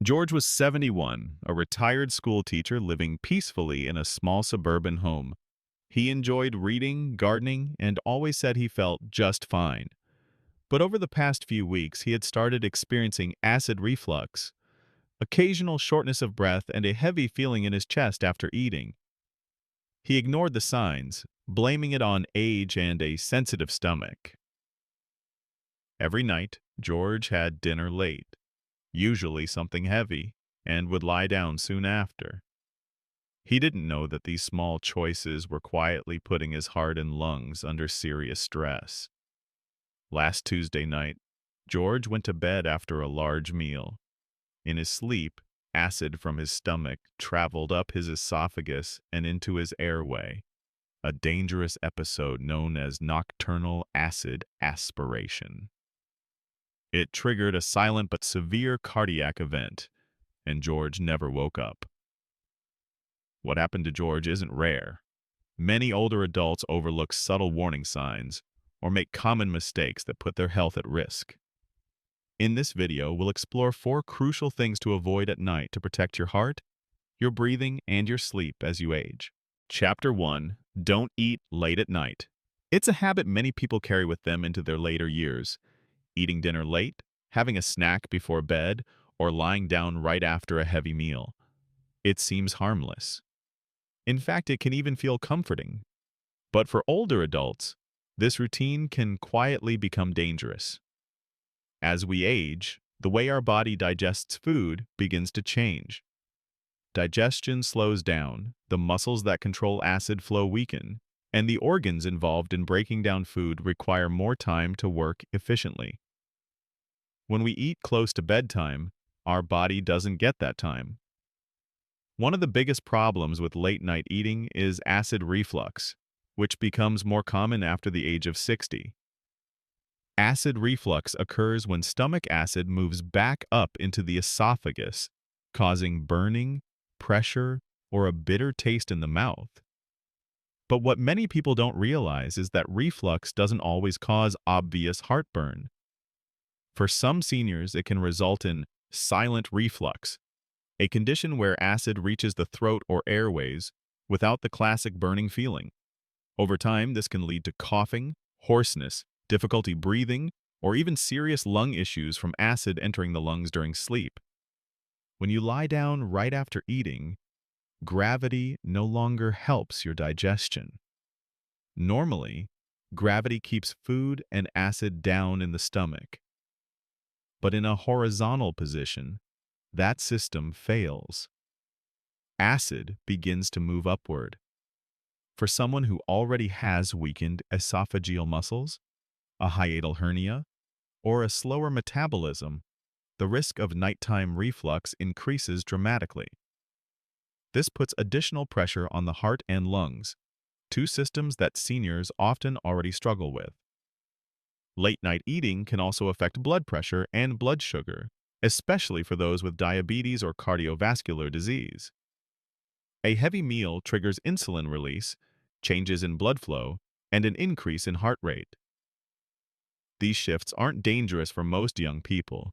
George was 71, a retired school teacher living peacefully in a small suburban home. He enjoyed reading, gardening, and always said he felt just fine. But over the past few weeks, he had started experiencing acid reflux, occasional shortness of breath, and a heavy feeling in his chest after eating. He ignored the signs, blaming it on age and a sensitive stomach. Every night, George had dinner late, usually something heavy, and would lie down soon after. He didn't know that these small choices were quietly putting his heart and lungs under serious stress. Last Tuesday night, George went to bed after a large meal. In his sleep, acid from his stomach traveled up his esophagus and into his airway, a dangerous episode known as nocturnal acid aspiration. It triggered a silent but severe cardiac event, and George never woke up. What happened to George isn't rare. Many older adults overlook subtle warning signs or make common mistakes that put their health at risk. In this video, we'll explore 4 crucial things to avoid at night to protect your heart, your breathing, and your sleep as you age. Chapter 1. Don't eat late at night. It's a habit many people carry with them into their later years. Eating dinner late, having a snack before bed, or lying down right after a heavy meal. It seems harmless. In fact, it can even feel comforting. But for older adults, this routine can quietly become dangerous. As we age, the way our body digests food begins to change. Digestion slows down, the muscles that control acid flow weaken, and the organs involved in breaking down food require more time to work efficiently. When we eat close to bedtime, our body doesn't get that time. One of the biggest problems with late-night eating is acid reflux, which becomes more common after the age of 60. Acid reflux occurs when stomach acid moves back up into the esophagus, causing burning, pressure, or a bitter taste in the mouth. But what many people don't realize is that reflux doesn't always cause obvious heartburn. For some seniors, it can result in silent reflux, a condition where acid reaches the throat or airways without the classic burning feeling. Over time, this can lead to coughing, hoarseness, difficulty breathing, or even serious lung issues from acid entering the lungs during sleep. When you lie down right after eating, gravity no longer helps your digestion. Normally, gravity keeps food and acid down in the stomach. But in a horizontal position, that system fails. Acid begins to move upward. For someone who already has weakened esophageal muscles, a hiatal hernia, or a slower metabolism, the risk of nighttime reflux increases dramatically. This puts additional pressure on the heart and lungs, 2 systems that seniors often already struggle with. Late-night eating can also affect blood pressure and blood sugar, especially for those with diabetes or cardiovascular disease. A heavy meal triggers insulin release, changes in blood flow, and an increase in heart rate. These shifts aren't dangerous for most young people,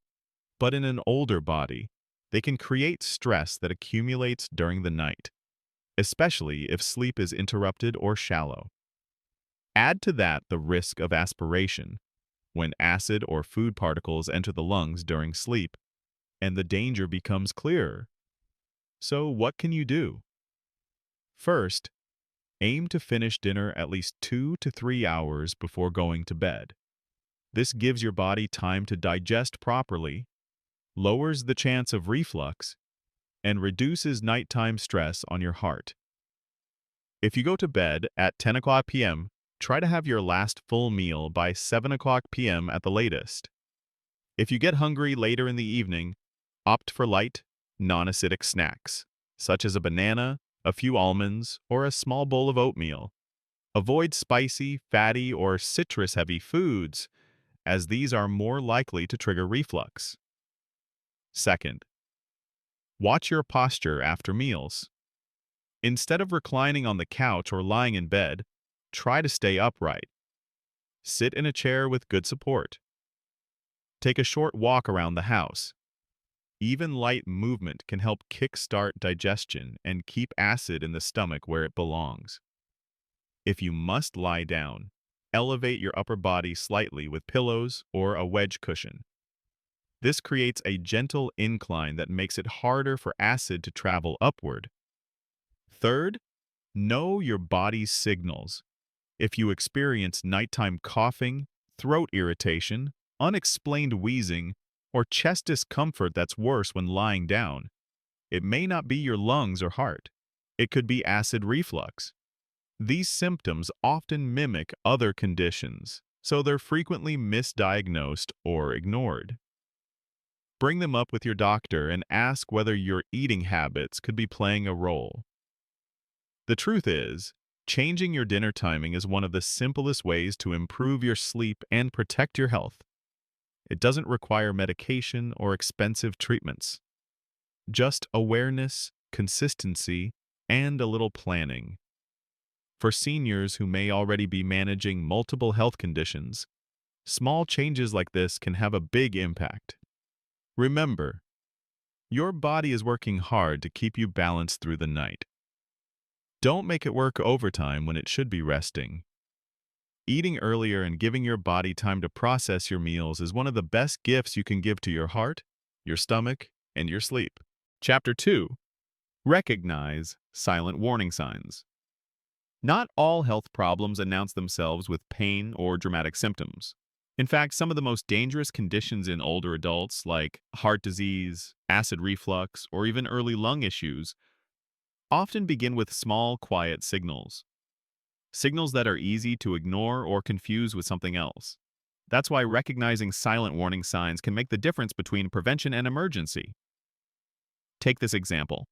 but in an older body, they can create stress that accumulates during the night, especially if sleep is interrupted or shallow. Add to that the risk of aspiration, when acid or food particles enter the lungs during sleep, and the danger becomes clearer. So what can you do? First, aim to finish dinner at least 2 to 3 hours before going to bed. This gives your body time to digest properly, lowers the chance of reflux, and reduces nighttime stress on your heart. If you go to bed at 10 o'clock p.m., try to have your last full meal by 7 o'clock p.m. at the latest. If you get hungry later in the evening, opt for light, non-acidic snacks, such as a banana, a few almonds, or a small bowl of oatmeal. Avoid spicy, fatty, or citrus-heavy foods, as these are more likely to trigger reflux. Second, watch your posture after meals. Instead of reclining on the couch or lying in bed, try to stay upright. Sit in a chair with good support. Take a short walk around the house. Even light movement can help kickstart digestion and keep acid in the stomach where it belongs. If you must lie down, elevate your upper body slightly with pillows or a wedge cushion. This creates a gentle incline that makes it harder for acid to travel upward. Third, know your body's signals. If you experience nighttime coughing, throat irritation, unexplained wheezing, or chest discomfort that's worse when lying down, it may not be your lungs or heart. It could be acid reflux. These symptoms often mimic other conditions, so they're frequently misdiagnosed or ignored. Bring them up with your doctor and ask whether your eating habits could be playing a role. The truth is, changing your dinner timing is one of the simplest ways to improve your sleep and protect your health. It doesn't require medication or expensive treatments. Just awareness, consistency, and a little planning. For seniors who may already be managing multiple health conditions, small changes like this can have a big impact. Remember, your body is working hard to keep you balanced through the night. Don't make it work overtime when it should be resting. Eating earlier and giving your body time to process your meals is one of the best gifts you can give to your heart, your stomach, and your sleep. Chapter 2. Recognize silent warning signs. Not all health problems announce themselves with pain or dramatic symptoms. In fact, some of the most dangerous conditions in older adults, like heart disease, acid reflux, or even early lung issues, often begin with small, quiet signals. Signals that are easy to ignore or confuse with something else. That's why recognizing silent warning signs can make the difference between prevention and emergency. Take this example.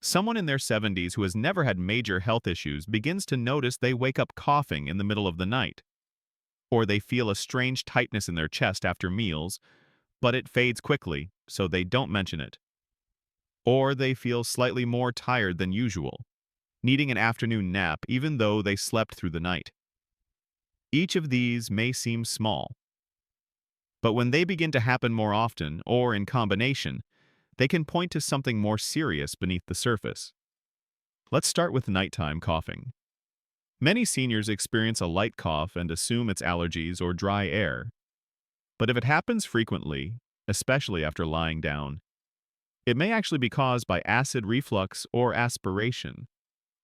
Someone in their 70s who has never had major health issues begins to notice they wake up coughing in the middle of the night. Or they feel a strange tightness in their chest after meals, but it fades quickly, so they don't mention it. Or they feel slightly more tired than usual, needing an afternoon nap even though they slept through the night. Each of these may seem small, but when they begin to happen more often or in combination, they can point to something more serious beneath the surface. Let's start with nighttime coughing. Many seniors experience a light cough and assume it's allergies or dry air. But if it happens frequently, especially after lying down, it may actually be caused by acid reflux or aspiration,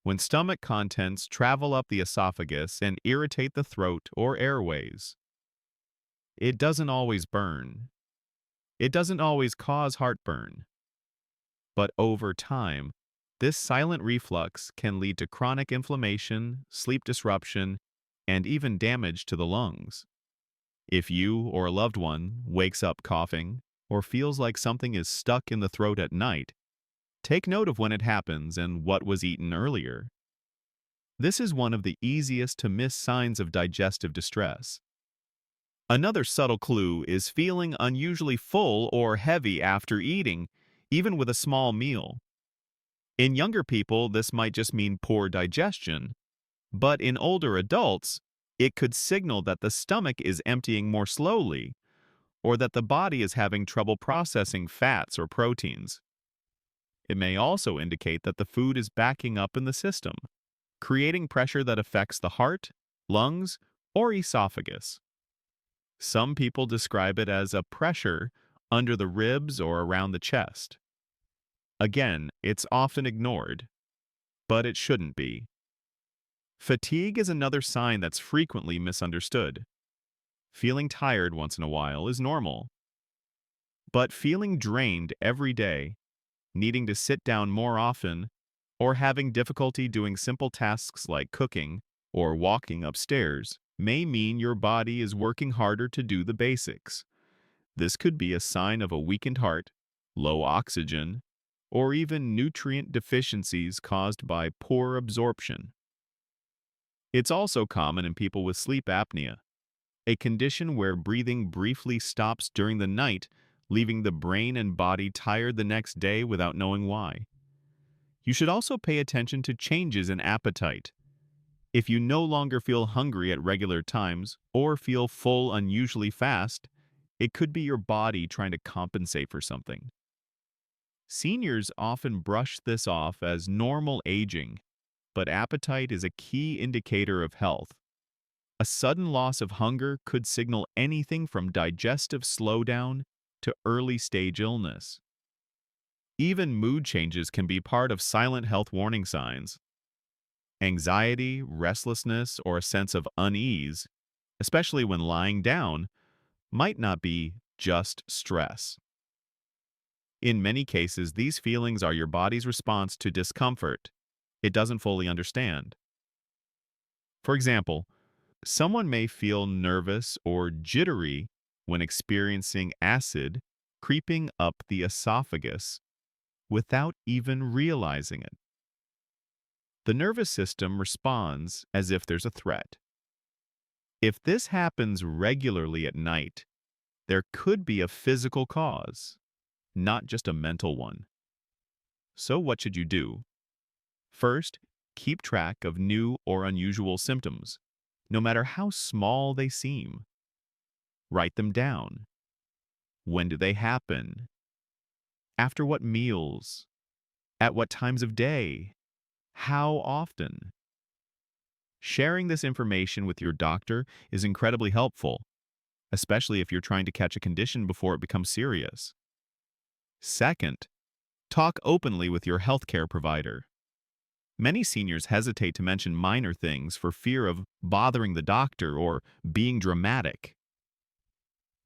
when stomach contents travel up the esophagus and irritate the throat or airways. It doesn't always burn. It doesn't always cause heartburn. But over time, this silent reflux can lead to chronic inflammation, sleep disruption, and even damage to the lungs. If you or a loved one wakes up coughing or feels like something is stuck in the throat at night, take note of when it happens and what was eaten earlier. This is one of the easiest to miss signs of digestive distress. Another subtle clue is feeling unusually full or heavy after eating, even with a small meal. In younger people, this might just mean poor digestion, but in older adults, it could signal that the stomach is emptying more slowly, or that the body is having trouble processing fats or proteins. It may also indicate that the food is backing up in the system, creating pressure that affects the heart, lungs, or esophagus. Some people describe it as a pressure under the ribs or around the chest. Again, it's often ignored, but it shouldn't be. Fatigue is another sign that's frequently misunderstood. Feeling tired once in a while is normal. But feeling drained every day, needing to sit down more often, or having difficulty doing simple tasks like cooking or walking upstairs may mean your body is working harder to do the basics. This could be a sign of a weakened heart, low oxygen, or even nutrient deficiencies caused by poor absorption. It's also common in people with sleep apnea, a condition where breathing briefly stops during the night, leaving the brain and body tired the next day without knowing why. You should also pay attention to changes in appetite. If you no longer feel hungry at regular times or feel full unusually fast, It could be your body trying to compensate for something. Seniors often brush this off as normal aging, but appetite is a key indicator of health. A sudden loss of hunger could signal anything from digestive slowdown to early-stage illness. Even mood changes can be part of silent health warning signs. Anxiety, restlessness, or a sense of unease, especially when lying down, might not be just stress. In many cases, these feelings are your body's response to discomfort it doesn't fully understand. For example, someone may feel nervous or jittery when experiencing acid creeping up the esophagus without even realizing it. The nervous system responds as if there's a threat. If this happens regularly at night, there could be a physical cause, not just a mental one. So what should you do? First, keep track of new or unusual symptoms, no matter how small they seem. Write them down. When do they happen? After what meals? At what times of day? How often? Sharing this information with your doctor is incredibly helpful, especially if you're trying to catch a condition before it becomes serious. Second, talk openly with your healthcare provider. Many seniors hesitate to mention minor things for fear of bothering the doctor or being dramatic.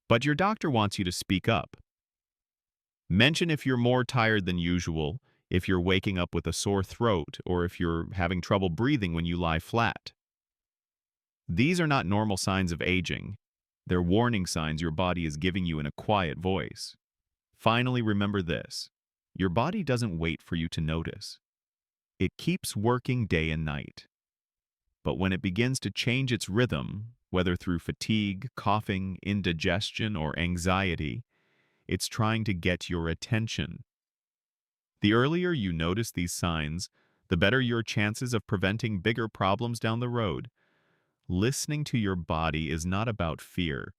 But your doctor wants you to speak up. Mention if you're more tired than usual, if you're waking up with a sore throat, or if you're having trouble breathing when you lie flat. These are not normal signs of aging. They're warning signs your body is giving you in a quiet voice. Finally, remember this. Your body doesn't wait for you to notice. It keeps working day and night. But when it begins to change its rhythm, whether through fatigue, coughing, indigestion, or anxiety, it's trying to get your attention. The earlier you notice these signs, the better your chances of preventing bigger problems down the road. Listening to your body is not about fear.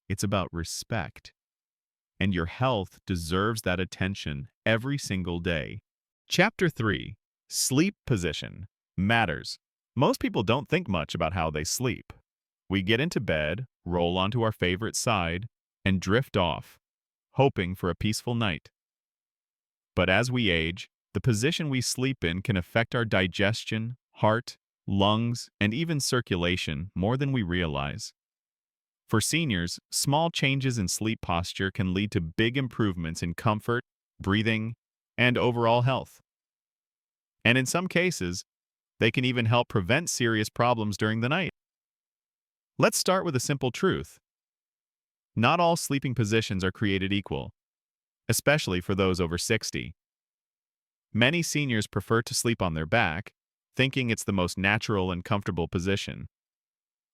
It's about respect. And your health deserves that attention every single day. Chapter 3. Sleep position matters. Most people don't think much about how they sleep. We get into bed, roll onto our favorite side, and drift off, hoping for a peaceful night. But as we age, the position we sleep in can affect our digestion, heart, lungs, and even circulation more than we realize. For seniors, small changes in sleep posture can lead to big improvements in comfort, breathing, and overall health. And in some cases, they can even help prevent serious problems during the night. Let's start with a simple truth. Not all sleeping positions are created equal, especially for those over 60. Many seniors prefer to sleep on their back, thinking it's the most natural and comfortable position.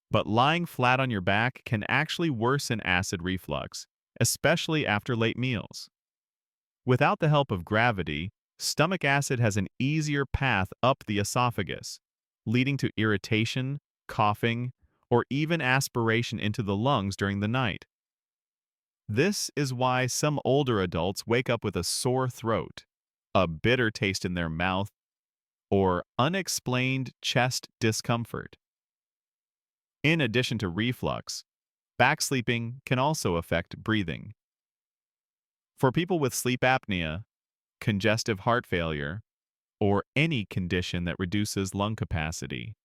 But lying flat on your back can actually worsen acid reflux, especially after late meals. Without the help of gravity, stomach acid has an easier path up the esophagus, leading to irritation, coughing, or even aspiration into the lungs during the night. This is why some older adults wake up with a sore throat, a bitter taste in their mouth, or unexplained chest discomfort. In addition to reflux, back sleeping can also affect breathing. For people with sleep apnea, congestive heart failure, or any condition that reduces lung capacity,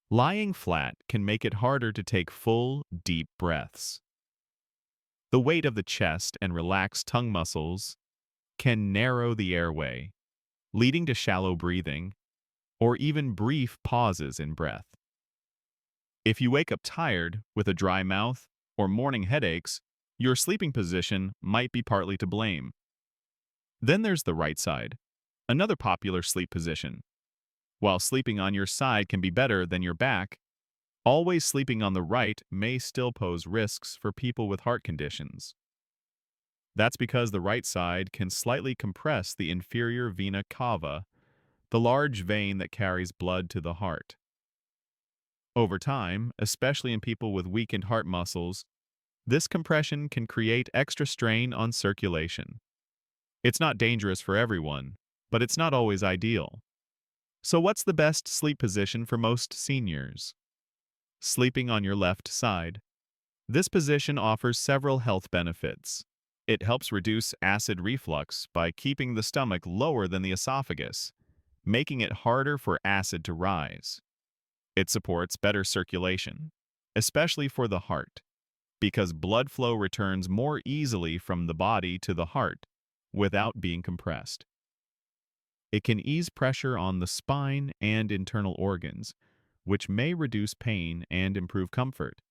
lying flat can make it harder to take full, deep breaths. The weight of the chest and relaxed tongue muscles can narrow the airway, leading to shallow breathing or even brief pauses in breath. If you wake up tired with a dry mouth or morning headaches, your sleeping position might be partly to blame. Then there's the right side, another popular sleep position. While sleeping on your side can be better than your back, always sleeping on the right may still pose risks for people with heart conditions. That's because the right side can slightly compress the inferior vena cava, the large vein that carries blood to the heart. Over time, especially in people with weakened heart muscles, This compression can create extra strain on circulation. It's not dangerous for everyone, but it's not always ideal. So what's the best sleep position for most seniors? Sleeping on your left side. This position offers several health benefits. It helps reduce acid reflux by keeping the stomach lower than the esophagus, making it harder for acid to rise. It supports better circulation, especially for the heart, because blood flow returns more easily from the body to the heart without being compressed. It can ease pressure on the spine and internal organs, which may reduce pain and improve comfort.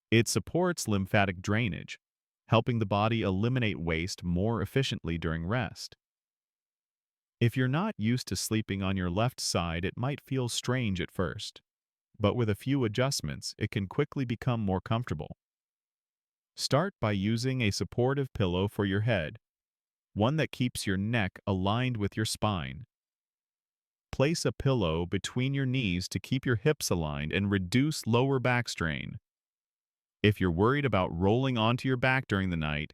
It supports lymphatic drainage, helping the body eliminate waste more efficiently during rest. If you're not used to sleeping on your left side, it might feel strange at first, but with a few adjustments, it can quickly become more comfortable. Start by using a supportive pillow for your head, one that keeps your neck aligned with your spine. Place a pillow between your knees to keep your hips aligned and reduce lower back strain. If you're worried about rolling onto your back during the night,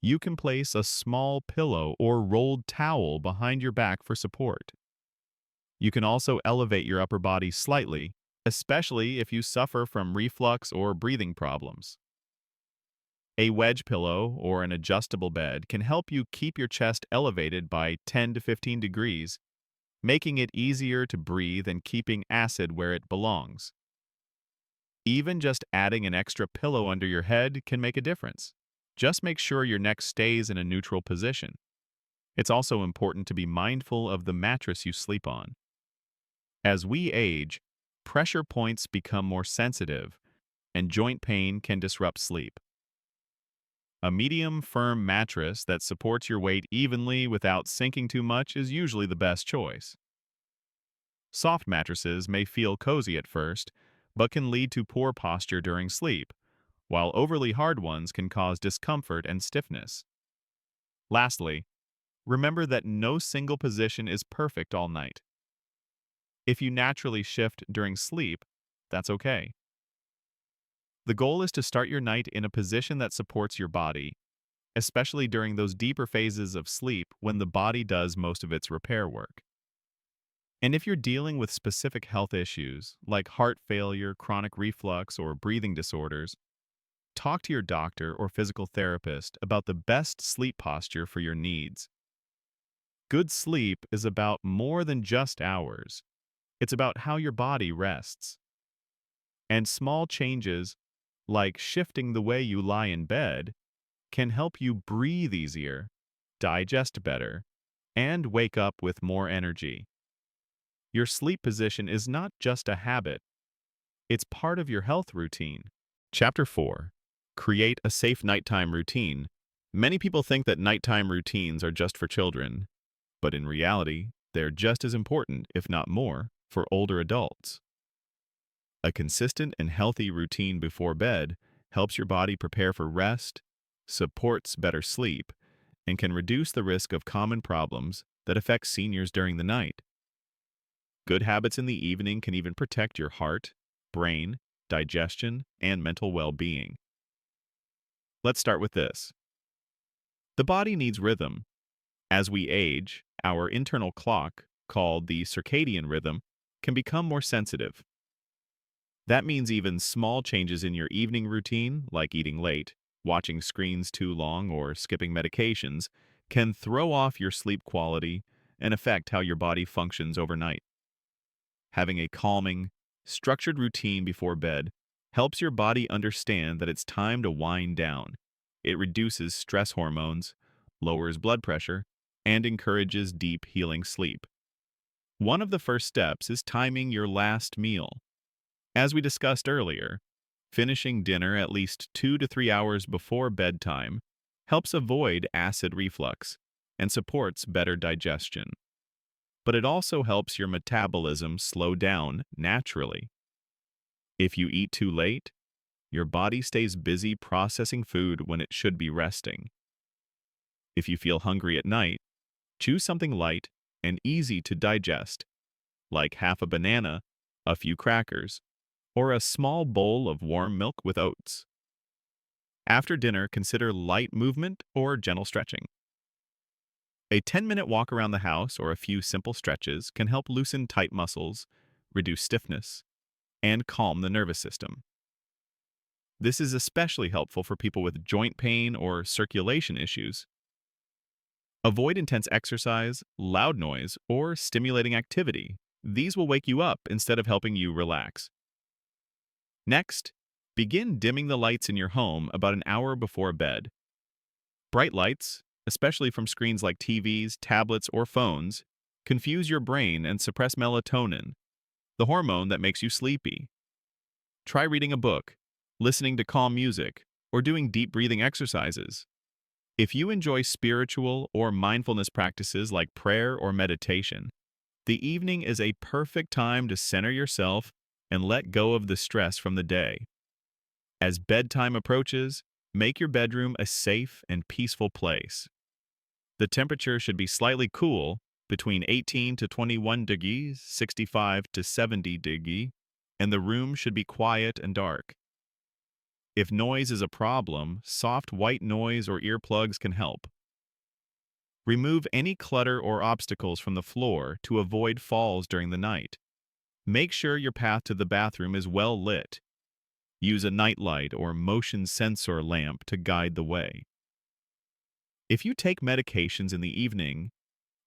you can place a small pillow or rolled towel behind your back for support. You can also elevate your upper body slightly, especially if you suffer from reflux or breathing problems. A wedge pillow or an adjustable bed can help you keep your chest elevated by 10 to 15 degrees, making it easier to breathe and keeping acid where it belongs. Even just adding an extra pillow under your head can make a difference. Just make sure your neck stays in a neutral position. It's also important to be mindful of the mattress you sleep on. As we age, pressure points become more sensitive, and joint pain can disrupt sleep. A medium, firm mattress that supports your weight evenly without sinking too much is usually the best choice. Soft mattresses may feel cozy at first, but can lead to poor posture during sleep, while overly hard ones can cause discomfort and stiffness. Lastly, remember that no single position is perfect all night. If you naturally shift during sleep, that's okay. The goal is to start your night in a position that supports your body, especially during those deeper phases of sleep when the body does most of its repair work. And if you're dealing with specific health issues, like heart failure, chronic reflux, or breathing disorders, talk to your doctor or physical therapist about the best sleep posture for your needs. Good sleep is about more than just hours. It's about how your body rests. And small changes, like shifting the way you lie in bed, can help you breathe easier, digest better, and wake up with more energy. Your sleep position is not just a habit, it's part of your health routine. Chapter 4. Create a safe nighttime routine. Many people think that nighttime routines are just for children, but in reality, they're just as important, if not more, for older adults. A consistent and healthy routine before bed helps your body prepare for rest, supports better sleep, and can reduce the risk of common problems that affect seniors during the night. Good habits in the evening can even protect your heart, brain, digestion, and mental well-being. Let's start with this. The body needs rhythm. As we age, our internal clock, called the circadian rhythm, can become more sensitive. That means even small changes in your evening routine, like eating late, watching screens too long, or skipping medications, can throw off your sleep quality and affect how your body functions overnight. Having a calming, structured routine before bed helps your body understand that it's time to wind down. It reduces stress hormones, lowers blood pressure, and encourages deep healing sleep. One of the first steps is timing your last meal. As we discussed earlier, finishing dinner at least 2 to 3 hours before bedtime helps avoid acid reflux and supports better digestion. But it also helps your metabolism slow down naturally. If you eat too late, your body stays busy processing food when it should be resting. If you feel hungry at night, choose something light and easy to digest, like half a banana, a few crackers, or a small bowl of warm milk with oats. After dinner, consider light movement or gentle stretching. A 10-minute walk around the house or a few simple stretches can help loosen tight muscles, reduce stiffness, and calm the nervous system. This is especially helpful for people with joint pain or circulation issues. Avoid intense exercise, loud noise, or stimulating activity. These will wake you up instead of helping you relax. Next, begin dimming the lights in your home about an hour before bed. Bright lights, especially from screens like TVs, tablets, or phones, confuse your brain and suppress melatonin, the hormone that makes you sleepy. Try reading a book, listening to calm music, or doing deep breathing exercises. If you enjoy spiritual or mindfulness practices like prayer or meditation, the evening is a perfect time to center yourself and let go of the stress from the day. As bedtime approaches, make your bedroom a safe and peaceful place. The temperature should be slightly cool, between 18 to 21 degrees, 65 to 70 degrees, and the room should be quiet and dark. If noise is a problem, soft white noise or earplugs can help. Remove any clutter or obstacles from the floor to avoid falls during the night. Make sure your path to the bathroom is well lit. Use a nightlight or motion sensor lamp to guide the way. If you take medications in the evening,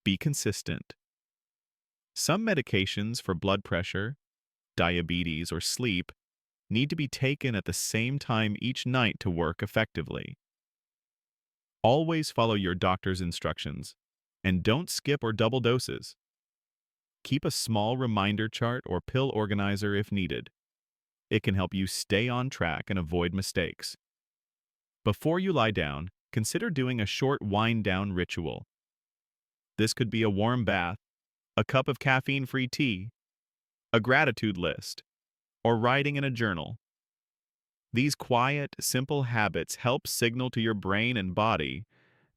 be consistent. Some medications for blood pressure, diabetes, or sleep need to be taken at the same time each night to work effectively. Always follow your doctor's instructions, and don't skip or double doses. Keep a small reminder chart or pill organizer if needed. It can help you stay on track and avoid mistakes. Before you lie down, consider doing a short wind-down ritual. This could be a warm bath, a cup of caffeine-free tea, a gratitude list, or writing in a journal. These quiet, simple habits help signal to your brain and body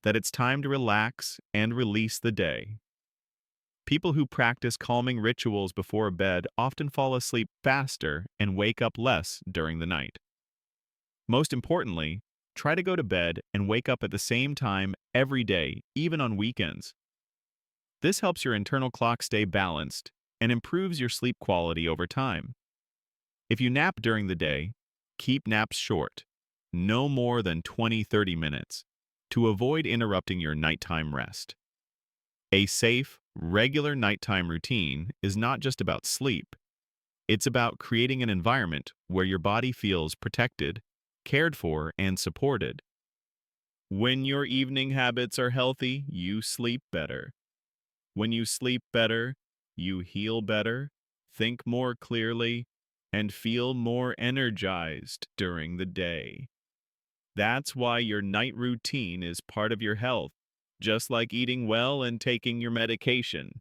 that it's time to relax and release the day. People who practice calming rituals before bed often fall asleep faster and wake up less during the night. Most importantly, try to go to bed and wake up at the same time every day, even on weekends. This helps your internal clock stay balanced and improves your sleep quality over time. If you nap during the day, keep naps short, no more than 20-30 minutes, to avoid interrupting your nighttime rest. A safe, regular nighttime routine is not just about sleep. It's about creating an environment where your body feels protected, cared for, and supported. When your evening habits are healthy, you sleep better. When you sleep better, you heal better, think more clearly, and feel more energized during the day. That's why your night routine is part of your health, just like eating well and taking your medication.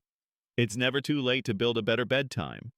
It's never too late to build a better bedtime.